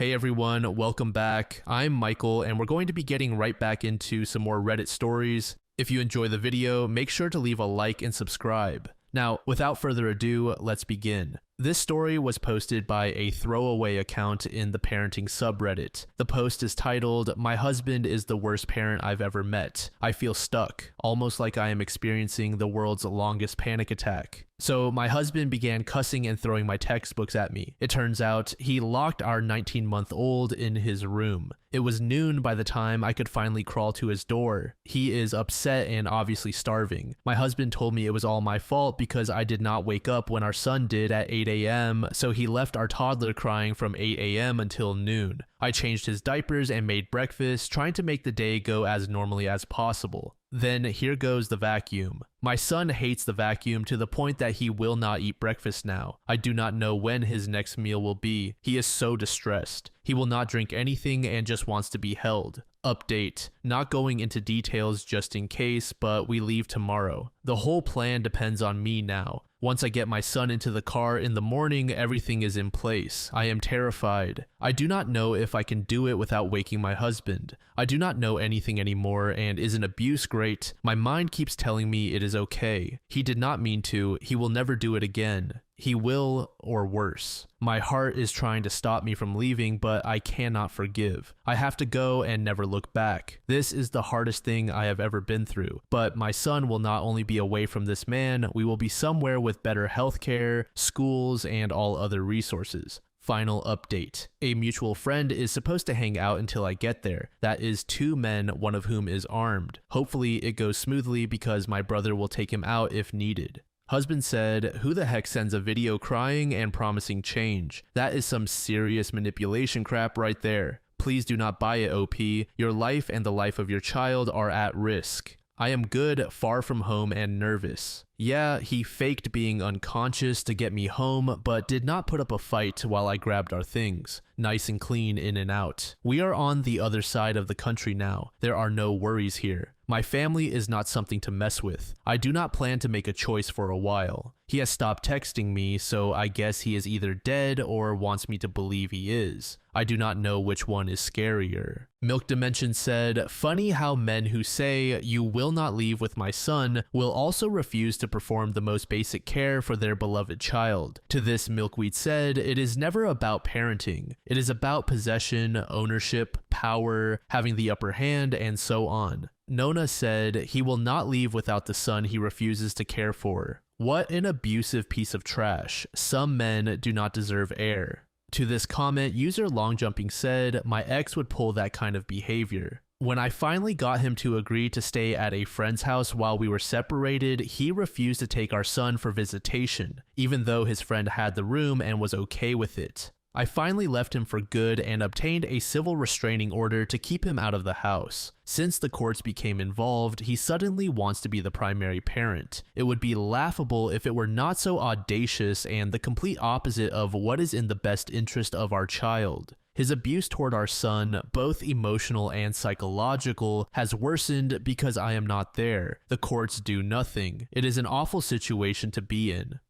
Hey everyone, welcome back. I'm Michael and we're going to be getting right back into some more Reddit stories. If you enjoy the video, make sure to leave a like and subscribe. Now, without further ado, let's begin. This story was posted by a throwaway account in the parenting subreddit. The post is titled, "My husband is the worst parent I've ever met. I feel stuck, almost like I am experiencing the world's longest panic attack. So my husband began cussing and throwing my textbooks at me. It turns out he locked our 19-month-old in his room. It was noon by the time I could finally crawl to his door. He is upset and obviously starving. My husband told me it was all my fault because I did not wake up when our son did at 8 a.m., so he left our toddler crying from 8 a.m. until noon. I changed his diapers and made breakfast, trying to make the day go as normally as possible. Then here goes the vacuum. My son hates the vacuum to the point that he will not eat breakfast now. I do not know when his next meal will be. He is so distressed. He will not drink anything and just wants to be held. Update. Not going into details just in case, but we leave tomorrow. The whole plan depends on me now. Once I get my son into the car in the morning, everything is in place. I am terrified. I do not know if I can do it without waking my husband. I do not know anything anymore, and isn't abuse great? My mind keeps telling me it is okay. He did not mean to. He will never do it again. He will, or worse. My heart is trying to stop me from leaving, but I cannot forgive. I have to go and never look back. This is the hardest thing I have ever been through. But my son will not only be away from this man, we will be somewhere with better healthcare, schools, and all other resources. Final update. A mutual friend is supposed to hang out until I get there. That is 2 men, one of whom is armed. Hopefully it goes smoothly because my brother will take him out if needed. Husband said, "Who the heck sends a video crying and promising change? That is some serious manipulation crap right there. Please do not buy it, OP. Your life and the life of your child are at risk. I am good, far from home, and nervous." Yeah, he faked being unconscious to get me home, but did not put up a fight while I grabbed our things. Nice and clean in and out. We are on the other side of the country now. There are no worries here. My family is not something to mess with. I do not plan to make a choice for a while. He has stopped texting me, so I guess he is either dead or wants me to believe he is. I do not know which one is scarier. Milk Dimension said, "Funny how men who say, 'You will not leave with my son,' will also refuse to perform the most basic care for their beloved child." To this, Milkweed said, "It is never about parenting. It is about possession, ownership, power, having the upper hand, and so on." Nona said, "He will not leave without the son he refuses to care for." What an abusive piece of trash. Some men do not deserve air. To this comment, user Longjumping said, "My ex would pull that kind of behavior. When I finally got him to agree to stay at a friend's house while we were separated, he refused to take our son for visitation, even though his friend had the room and was okay with it. I finally left him for good and obtained a civil restraining order to keep him out of the house. Since the courts became involved, he suddenly wants to be the primary parent. It would be laughable if it were not so audacious and the complete opposite of what is in the best interest of our child. His abuse toward our son, both emotional and psychological, has worsened because I am not there. The courts do nothing. It is an awful situation to be in."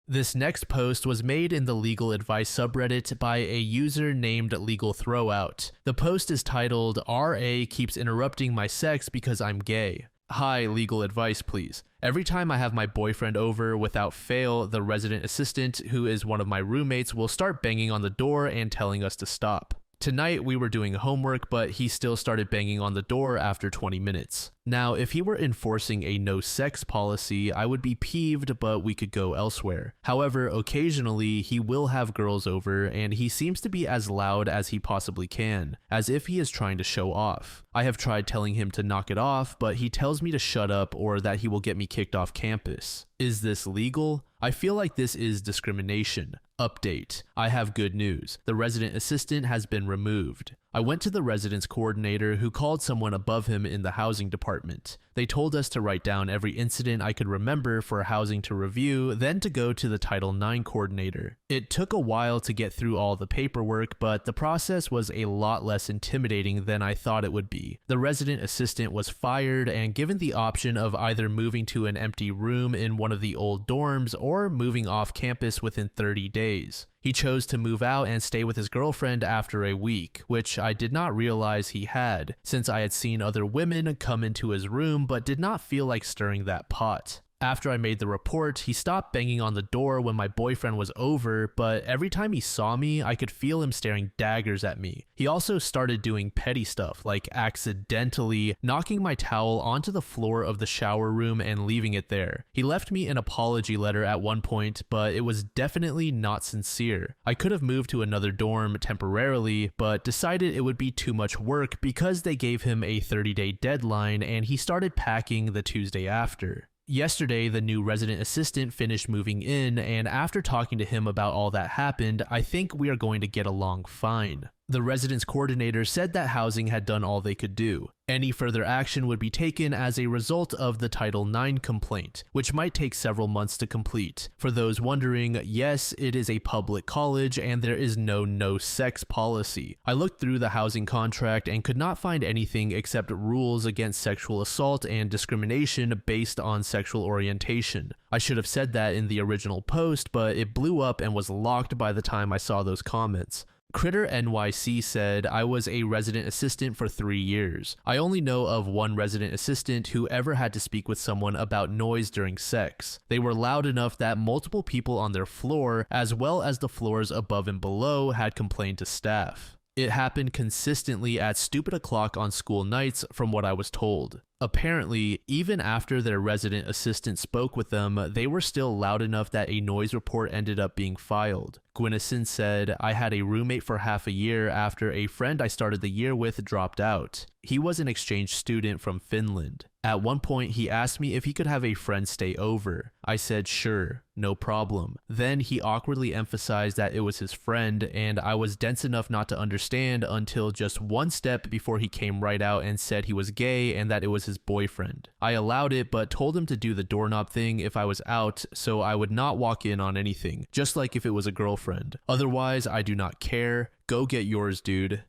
This next post was made in the legal advice subreddit by a user named 𝓬𝓴1𝓷𝓰. The post is titled, "RA keeps interrupting my sex because I'm gay. Hi, legal advice please. Every time I have my boyfriend over, without fail, the resident assistant, who is one of my roommates, will start banging on the door and telling us to stop. Tonight we were doing homework, but he still started banging on the door after 20 minutes. Now, if he were enforcing a no sex policy, I would be peeved, but we could go elsewhere. However, occasionally he will have girls over, and he seems to be as loud as he possibly can, as if he is trying to show off. I have tried telling him to knock it off, but he tells me to shut up or that he will get me kicked off campus. Is this legal? I feel like this is discrimination. Update. I have good news. The resident assistant has been removed. I went to the residence coordinator, who called someone above him in the housing department. They told us to write down every incident I could remember for housing to review, then to go to the Title IX coordinator. It took a while to get through all the paperwork, but the process was a lot less intimidating than I thought it would be. The resident assistant was fired and given the option of either moving to an empty room in one of the old dorms or moving off campus within 30 days. days. He chose to move out and stay with his girlfriend after a week, which I did not realize he had, since I had seen other women come into his room but did not feel like stirring that pot. After I made the report, he stopped banging on the door when my boyfriend was over, but every time he saw me, I could feel him staring daggers at me. He also started doing petty stuff, like accidentally knocking my towel onto the floor of the shower room and leaving it there. He left me an apology letter at one point, but it was definitely not sincere. I could have moved to another dorm temporarily, but decided it would be too much work because they gave him a 30-day deadline and he started packing the Tuesday after. Yesterday, the new resident assistant finished moving in, and after talking to him about all that happened, I think we are going to get along fine. The residence coordinator said that housing had done all they could do. Any further action would be taken as a result of the Title IX complaint, which might take several months to complete. For those wondering, yes, it is a public college and there is no sex policy. I looked through the housing contract and could not find anything except rules against sexual assault and discrimination based on sexual orientation. I should have said that in the original post, but it blew up and was locked by the time I saw those comments. 𝓬𝓴1𝓷𝓰 said, I was a resident assistant for 3 years. I only know of one resident assistant who ever had to speak with someone about noise during sex. They were loud enough that multiple people on their floor, as well as the floors above and below, had complained to staff. It happened consistently at stupid o'clock on school nights from what I was told. Apparently, even after their resident assistant spoke with them, they were still loud enough that a noise report ended up being filed. 𝓬𝓴1𝓷𝓰 said, I had a roommate for half a year after a friend I started the year with dropped out. He was an exchange student from Finland. At one point, he asked me if he could have a friend stay over. I said sure, no problem. Then he awkwardly emphasized that it was his friend, and I was dense enough not to understand until just one step before he came right out and said he was gay and that it was his boyfriend. I allowed it, but told him to do the doorknob thing if I was out, so I would not walk in on anything, just like if it was a girlfriend. Otherwise, I do not care. Go get yours, dude.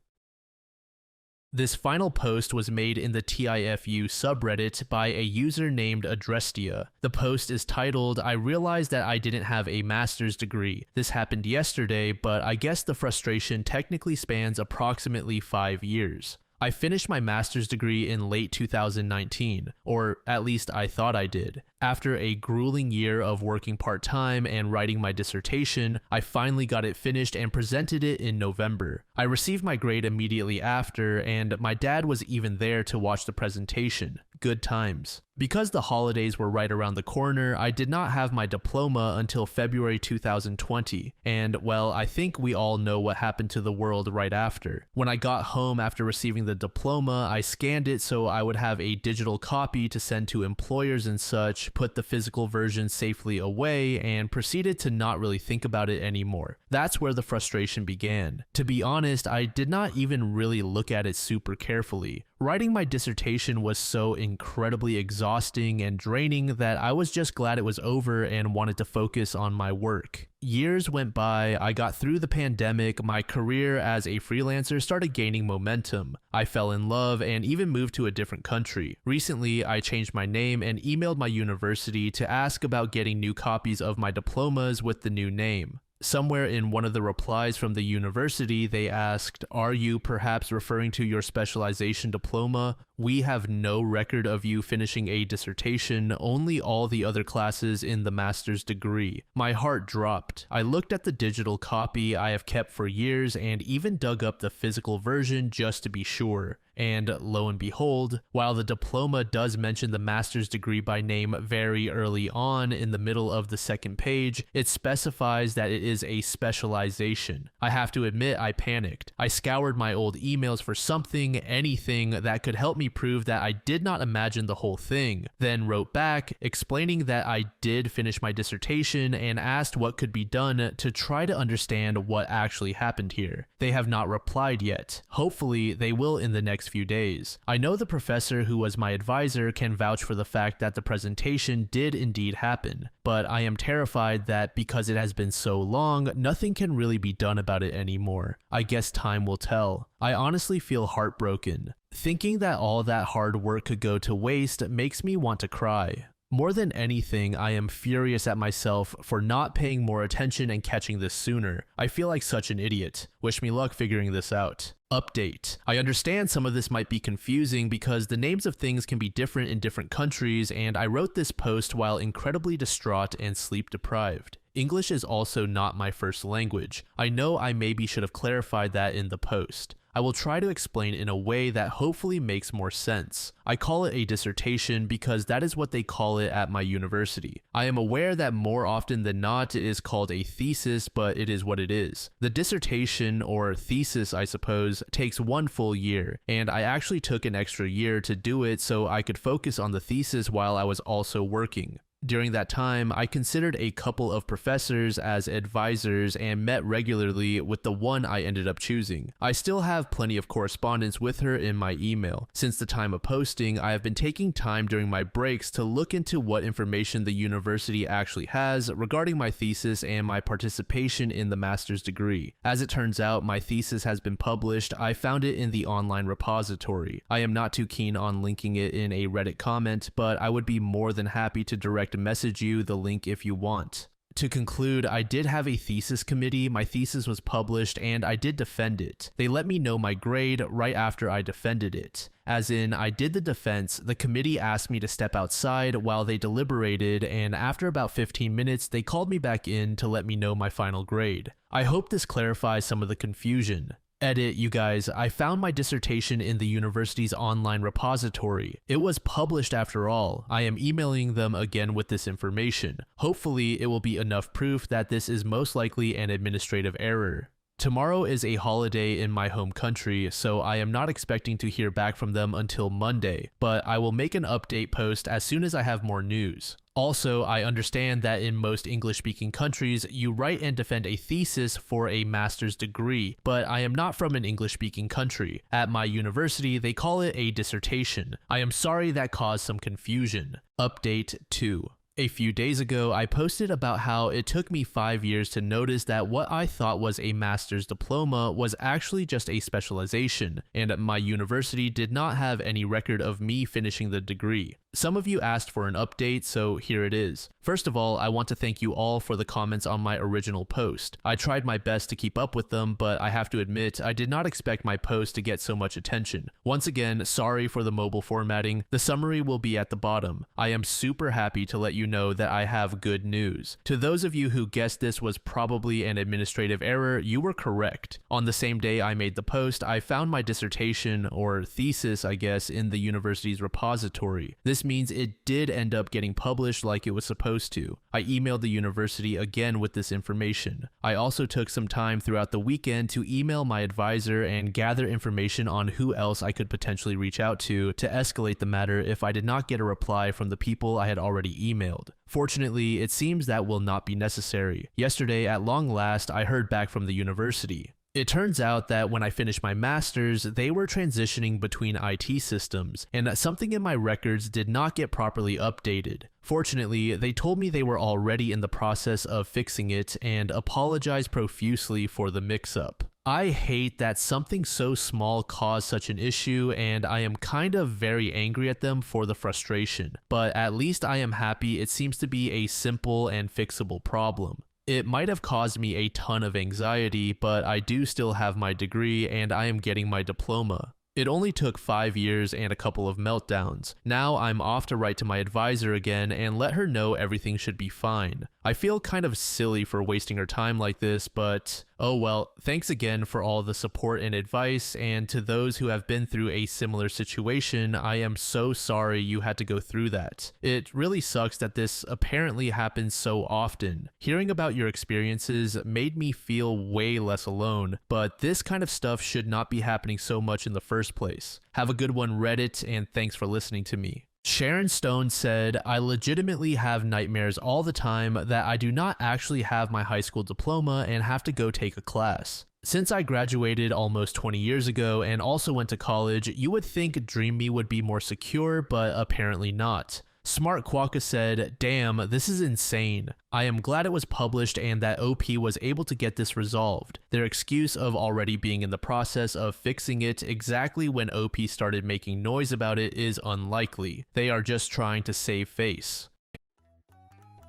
This final post was made in the TIFU subreddit by a user named 𝓬𝓴1𝓷𝓰. The post is titled, I realized that I didn't have a master's degree. This happened yesterday, but I guess the frustration technically spans approximately 5 years. I finished my master's degree in late 2019, or at least I thought I did. After a grueling year of working part-time and writing my dissertation, I finally got it finished and presented it in November. I received my grade immediately after, and my dad was even there to watch the presentation. Good times. Because the holidays were right around the corner, I did not have my diploma until February 2020, and well, I think we all know what happened to the world right after. When I got home after receiving the diploma, I scanned it so I would have a digital copy to send to employers and such, put the physical version safely away, and proceeded to not really think about it anymore. That's where the frustration began. To be honest, I did not even really look at it super carefully. Writing my dissertation was so incredibly exhausting and draining that I was just glad it was over and wanted to focus on my work. Years went by, I got through the pandemic, my career as a freelancer started gaining momentum. I fell in love and even moved to a different country. Recently, I changed my name and emailed my university to ask about getting new copies of my diplomas with the new name. Somewhere in one of the replies from the university, they asked, are you perhaps referring to your specialization diploma? We have no record of you finishing a dissertation, only all the other classes in the master's degree. My heart dropped. I looked at the digital copy I have kept for years and even dug up the physical version just to be sure. And lo and behold, while the diploma does mention the master's degree by name very early on in the middle of the second page, it specifies that it is a specialization. I have to admit I panicked. I scoured my old emails for something, anything that could help me prove that I did not imagine the whole thing, then wrote back explaining that I did finish my dissertation and asked what could be done to try to understand what actually happened here. They have not replied yet. Hopefully they will in the next few days. I know the professor who was my advisor can vouch for the fact that the presentation did indeed happen, but I am terrified that because it has been so long, nothing can really be done about it anymore. I guess time will tell. I honestly feel heartbroken. Thinking that all that hard work could go to waste makes me want to cry. More than anything, I am furious at myself for not paying more attention and catching this sooner. I feel like such an idiot. Wish me luck figuring this out. Update. I understand some of this might be confusing because the names of things can be different in different countries, and I wrote this post while incredibly distraught and sleep deprived. English is also not my first language. I know I maybe should have clarified that in the post. I will try to explain in a way that hopefully makes more sense. I call it a dissertation because that is what they call it at my university. I am aware that more often than not it is called a thesis, but it is what it is. The dissertation, or thesis I suppose, takes 1 full year, and I actually took an extra year to do it so I could focus on the thesis while I was also working. During that time, I considered a couple of professors as advisors and met regularly with the one I ended up choosing. I still have plenty of correspondence with her in my email. Since the time of posting, I have been taking time during my breaks to look into what information the university actually has regarding my thesis and my participation in the master's degree. As it turns out, my thesis has been published. I found it in the online repository. I am not too keen on linking it in a Reddit comment, but I would be more than happy to direct message you the link if you want. To conclude, I did have a thesis committee, my thesis was published, and I did defend it. They let me know my grade right after I defended it. As in, I did the defense, the committee asked me to step outside while they deliberated, and after about 15 minutes, they called me back in to let me know my final grade. I hope this clarifies some of the confusion. Edit, you guys, I found my dissertation in the university's online repository. It was published after all. I am emailing them again with this information. Hopefully, it will be enough proof that this is most likely an administrative error. Tomorrow is a holiday in my home country, so I am not expecting to hear back from them until Monday, but I will make an update post as soon as I have more news. Also, I understand that in most English-speaking countries, you write and defend a thesis for a master's degree, but I am not from an English-speaking country. At my university, they call it a dissertation. I am sorry that caused some confusion. Update 2. A few days ago, I posted about how it took me 5 years to notice that what I thought was a master's diploma was actually just a specialization, and my university did not have any record of me finishing the degree. Some of you asked for an update, so here it is. First of all, I want to thank you all for the comments on my original post. I tried my best to keep up with them, but I have to admit, I did not expect my post to get so much attention. Once again, sorry for the mobile formatting. The summary will be at the bottom. I am super happy to let you know that I have good news. To those of you who guessed this was probably an administrative error, you were correct. On the same day I made the post, I found my dissertation, or thesis I guess, in the university's repository. This means it did end up getting published like it was supposed to. I emailed the university again with this information. I also took some time throughout the weekend to email my advisor and gather information on who else I could potentially reach out to escalate the matter if I did not get a reply from the people I had already emailed. Fortunately, it seems that will not be necessary. Yesterday, at long last, I heard back from the university. It turns out that when I finished my master's, they were transitioning between IT systems, and something in my records did not get properly updated. Fortunately, they told me they were already in the process of fixing it and apologized profusely for the mix-up. I hate that something so small caused such an issue, and I am kind of very angry at them for the frustration, but at least I am happy it seems to be a simple and fixable problem. It might have caused me a ton of anxiety, but I do still have my degree and I am getting my diploma. It only took 5 years and a couple of meltdowns. Now I'm off to write to my advisor again and let her know everything should be fine. I feel kind of silly for wasting her time like this, but oh well, thanks again for all the support and advice, and to those who have been through a similar situation, I am so sorry you had to go through that. It really sucks that this apparently happens so often. Hearing about your experiences made me feel way less alone, but this kind of stuff should not be happening so much in the first place. Have a good one, Reddit, and thanks for listening to me. Sharon Stone said, I legitimately have nightmares all the time that I do not actually have my high school diploma and have to go take a class. Since I graduated almost 20 years ago and also went to college, you would think 𝓬𝓰 would be more secure, but apparently not. Smart 𝓬𝓴 said, damn, this is insane. I am glad it was published and that OP was able to get this resolved. Their excuse of already being in the process of fixing it exactly when OP started making noise about it is unlikely. They are just trying to save face.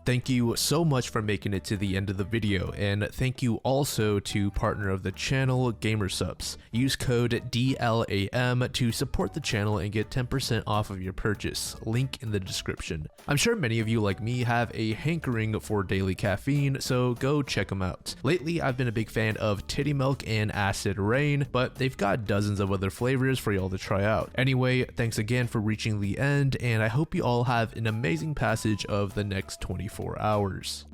Thank you so much for making it to the end of the video, and thank you also to partner of the channel, 𝓬𝓴1𝓷𝓰. Use code DLAM to support the channel and get 10% off of your purchase, link in the description. I'm sure many of you like me have a hankering for daily caffeine, so go check them out. Lately, I've been a big fan of titty milk and acid rain, but they've got dozens of other flavors for y'all to try out. Anyway, thanks again for reaching the end, and I hope you all have an amazing passage of the next 24 hours.